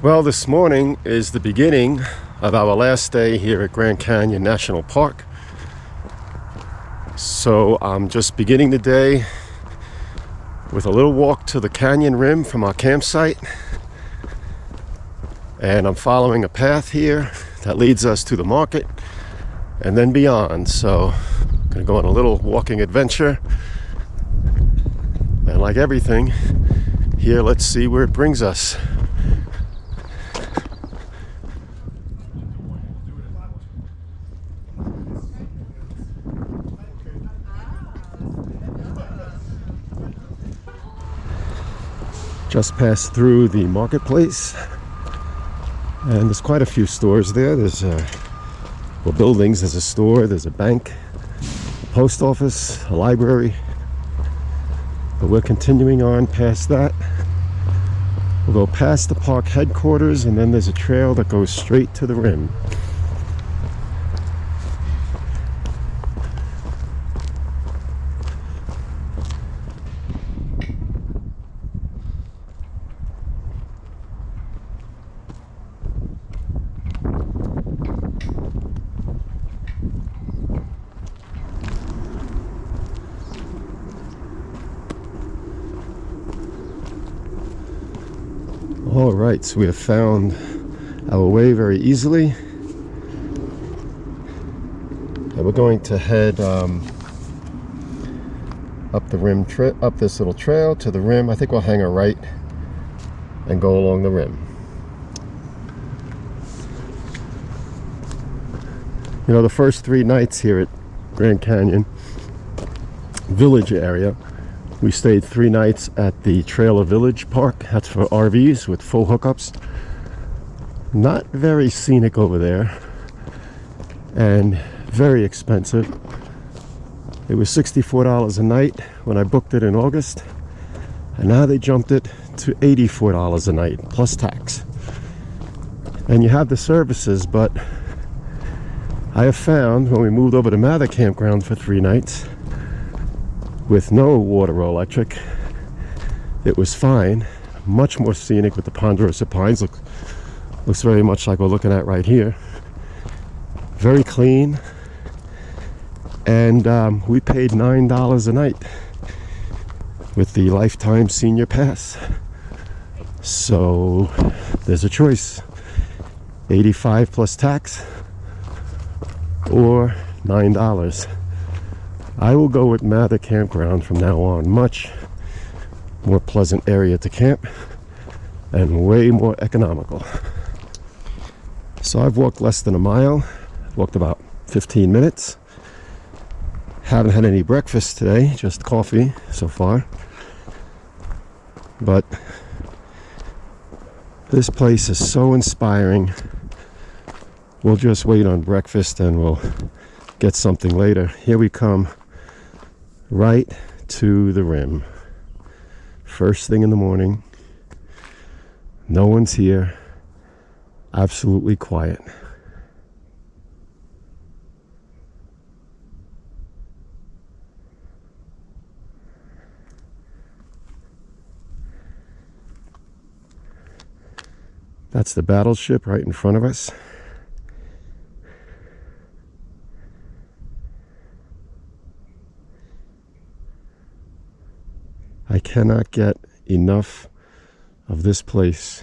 Well, this morning is the beginning of our last day here at Grand Canyon National Park. So I'm just beginning the day with a little walk to the canyon rim from our campsite. And I'm following a path here that leads us to the market and then beyond. So I'm gonna go on a little walking adventure. And like everything here, let's see where it brings us. Just passed through the marketplace, and there's quite a few stores there. There's buildings. There's a store, there's a bank, a post office, a library. But we're continuing on past that. We'll go past the park headquarters, and then there's a trail that goes straight to the rim. All right, so we have found our way very easily, and we're going to head up the rim, up this little trail to the rim. I think we'll hang a right and go along the rim. You know, the first 3 nights here at Grand Canyon Village area, we stayed 3 nights at the Trailer Village Park. That's for RVs with full hookups. Not very scenic over there, and very expensive. It was $64 a night when I booked it in August, and now they jumped it to $84 a night plus tax. And you have the services, but I have found when we moved over to Mather Campground for 3 nights with no water or electric, it was fine. Much more scenic with the ponderosa pines. Looks very much like we're looking at right here. Very clean, and we paid $9 a night with the lifetime senior pass. So there's a choice: $85 plus tax or $9. I will go with Mather Campground from now on. Much more pleasant area to camp and way more economical. So I've walked less than a mile, walked about 15 minutes. Haven't had any breakfast today, just coffee so far. But this place is so inspiring. We'll just wait on breakfast and we'll get something later. Here we come, right to the rim. First thing in the morning. No one's here. Absolutely quiet. That's the battleship right in front of us. I cannot get enough of this place.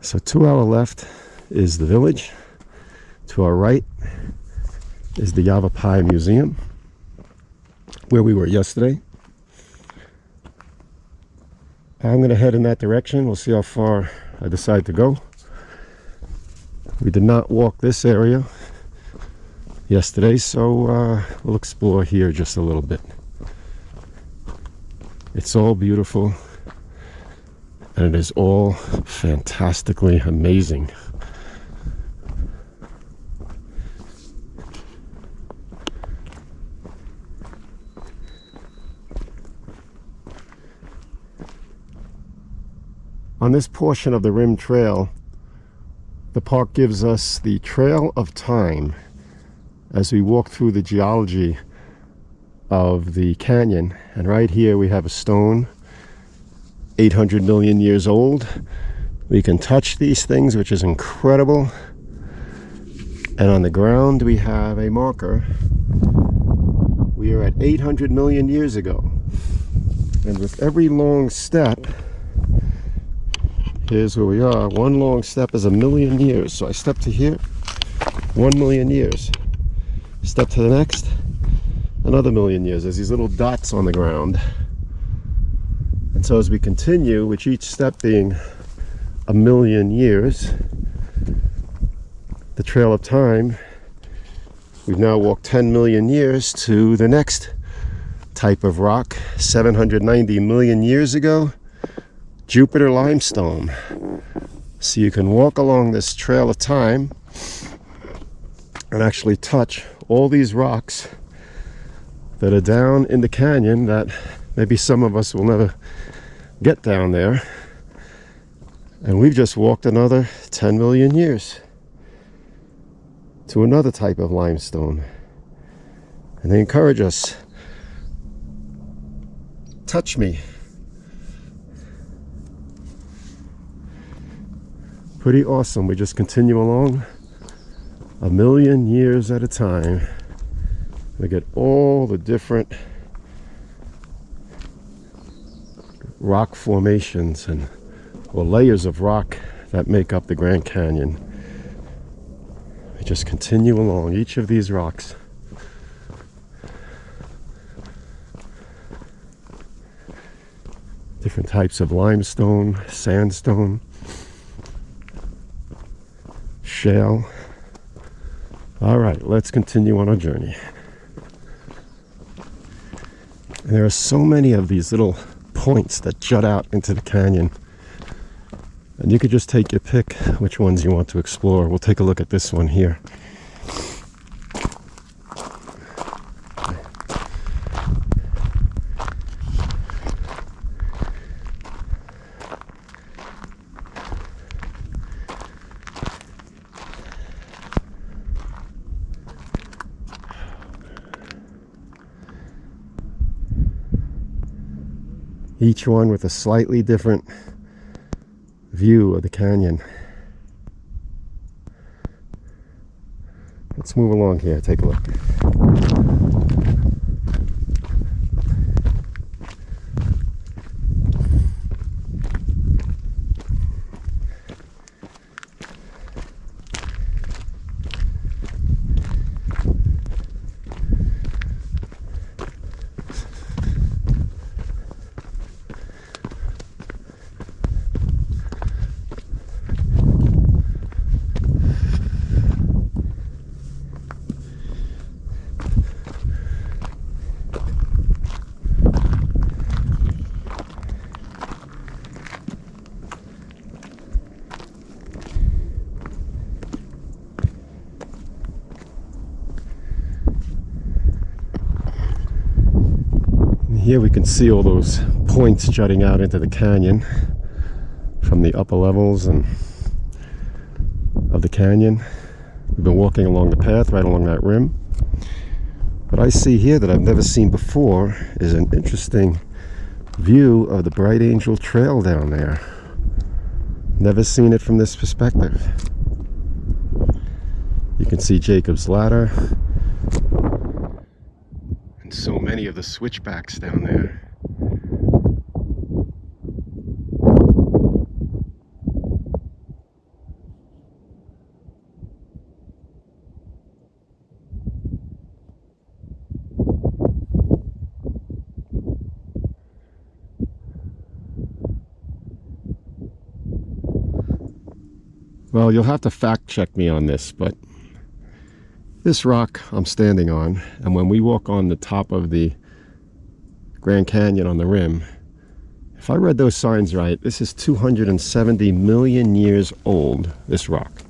So to our left is the village. To our right is the Yavapai Museum, where we were yesterday. I'm going to head in that direction. We'll see how far I decide to go. We did not walk this area yesterday, so we'll explore here just a little bit. It's all beautiful, and it is all fantastically amazing. On this portion of the Rim Trail, the park gives us the Trail of Time as we walk through the geology of the canyon. And right here we have a stone 800 million years old. We can touch these things, which is incredible. And on the ground we have a marker. We are at 800 million years ago. And with every long step, here's where we are. One long step is 1,000,000 years. So I step to here, 1,000,000 years. Step to the next, another 1,000,000 years. There's these little dots on the ground. And so as we continue, with each step being 1,000,000 years, the trail of time, we've now walked 10 million years to the next type of rock. 790 million years ago, Jupiter limestone. So you can walk along this trail of time and actually touch all these rocks that are down in the canyon that maybe some of us will never get down there. And we've just walked another 10 million years to another type of limestone. And they encourage us, touch me. Pretty awesome. We just continue along 1,000,000 years at a time. We get all the different rock formations and or layers of rock that make up the Grand Canyon. We just continue along each of these rocks. Different types of limestone, sandstone, shale. All right, let's continue on our journey. And there are so many of these little points that jut out into the canyon. And you could just take your pick which ones you want to explore. We'll take a look at this one here. Each one with a slightly different view of the canyon. Let's move along here, take a look. Here we can see all those points jutting out into the canyon from the upper levels and of the canyon. We've been walking along the path right along that rim. What I see here that I've never seen before is an interesting view of the Bright Angel Trail down there. Never seen it from this perspective. You can see Jacob's Ladder. So many of the switchbacks down there. Well, you'll have to fact check me on this, but this rock I'm standing on, and when we walk on the top of the Grand Canyon on the rim, if I read those signs right, this is 270 million years old, this rock.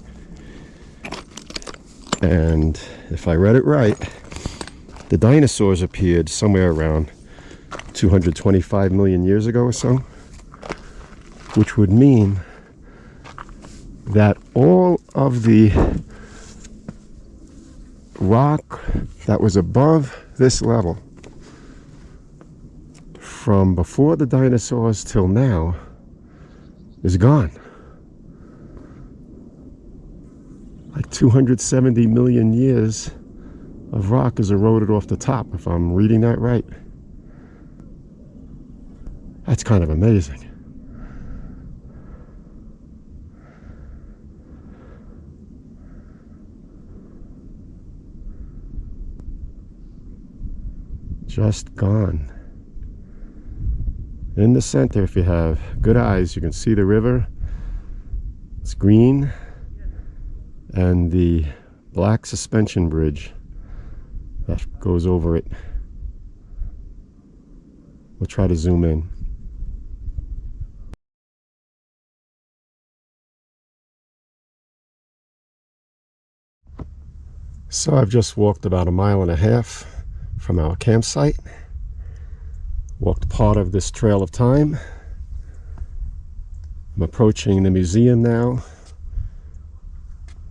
And if I read it right, the dinosaurs appeared somewhere around 225 million years ago or so, which would mean that all of the rock that was above this level from before the dinosaurs till now is gone. Like 270 million years of rock is eroded off the top, if I'm reading that right. That's kind of amazing. Just gone. In the center, if you have good eyes, you can see the river. It's green. And the black suspension bridge that goes over it. We'll try to zoom in. So I've just walked about 1.5 miles from our campsite. Walked part of this trail of time. I'm approaching the museum now,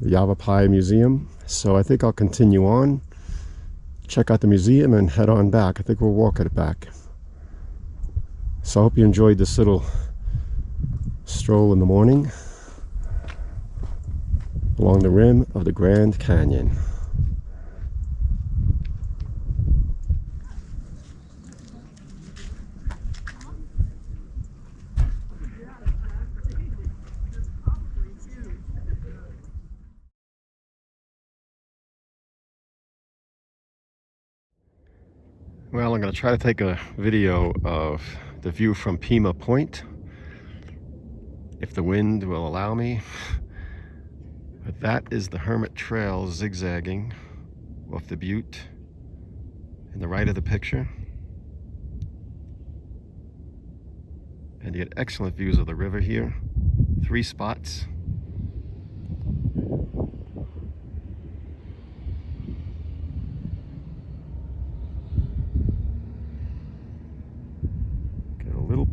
the Yavapai Museum. So I think I'll continue on, check out the museum, and head on back. I think we'll walk it back. So I hope you enjoyed this little stroll in the morning along the rim of the Grand Canyon. Well, I'm going to try to take a video of the view from Pima Point, if the wind will allow me. But that is the Hermit Trail zigzagging off the butte in the right of the picture. And you get excellent views of the river here. 3 spots.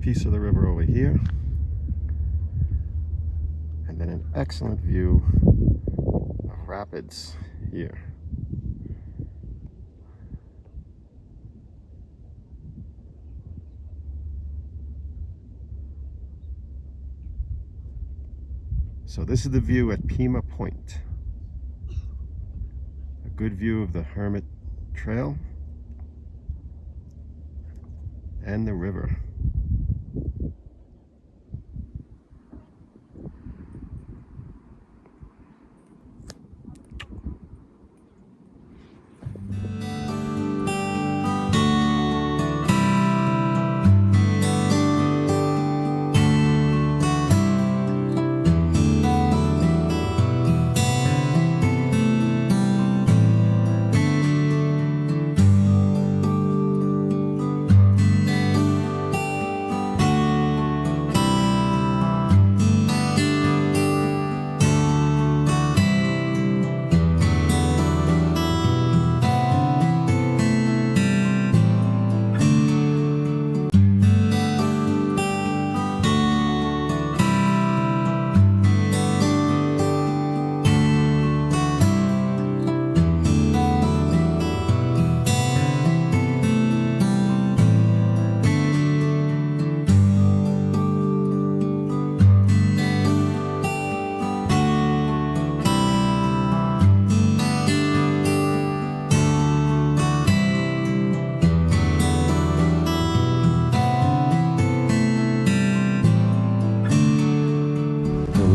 Piece of the river over here, and then an excellent view of rapids here. So this is the view at Pima Point. A good view of the Hermit Trail and the river.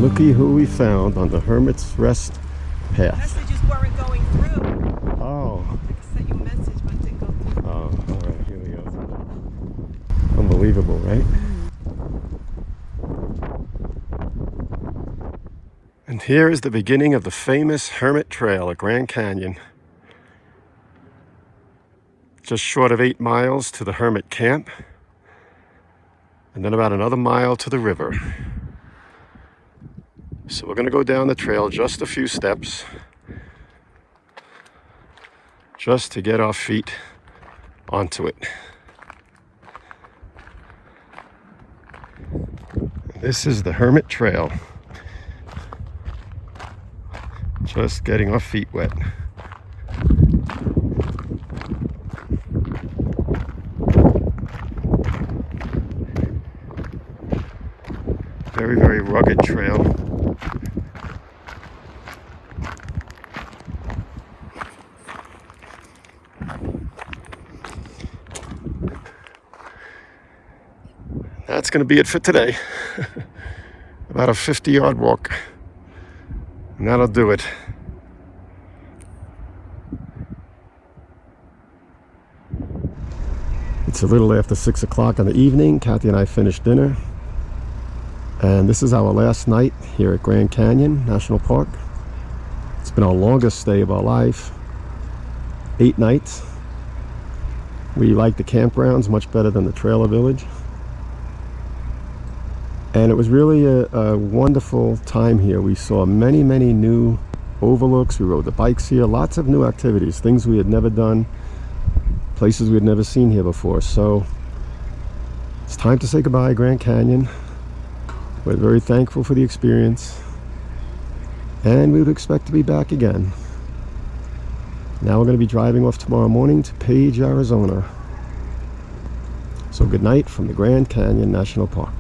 Looky who we found on the Hermit's Rest path. Messages weren't going through. Oh. I sent you a message, but it didn't go through. Oh, all right, here we go. Unbelievable, right? And here is the beginning of the famous Hermit Trail at Grand Canyon. Just short of 8 miles to the Hermit Camp, and then about another mile to the river. So we're going to go down the trail just a few steps, just to get our feet onto it. This is the Hermit Trail. Just getting our feet wet. Very, very rugged trail. That's going to be it for today. About a 50-yard walk. And that'll do it. It's a little after 6 o'clock in the evening. Kathy and I finished dinner. And this is our last night here at Grand Canyon National Park. It's been our longest stay of our life. 8 nights. We like the campgrounds much better than the trailer village. And it was really a wonderful time here. We saw many, many new overlooks. We rode the bikes here. Lots of new activities. Things we had never done. Places we had never seen here before. So it's time to say goodbye, Grand Canyon. We're very thankful for the experience. And we would expect to be back again. Now we're going to be driving off tomorrow morning to Page, Arizona. So good night from the Grand Canyon National Park.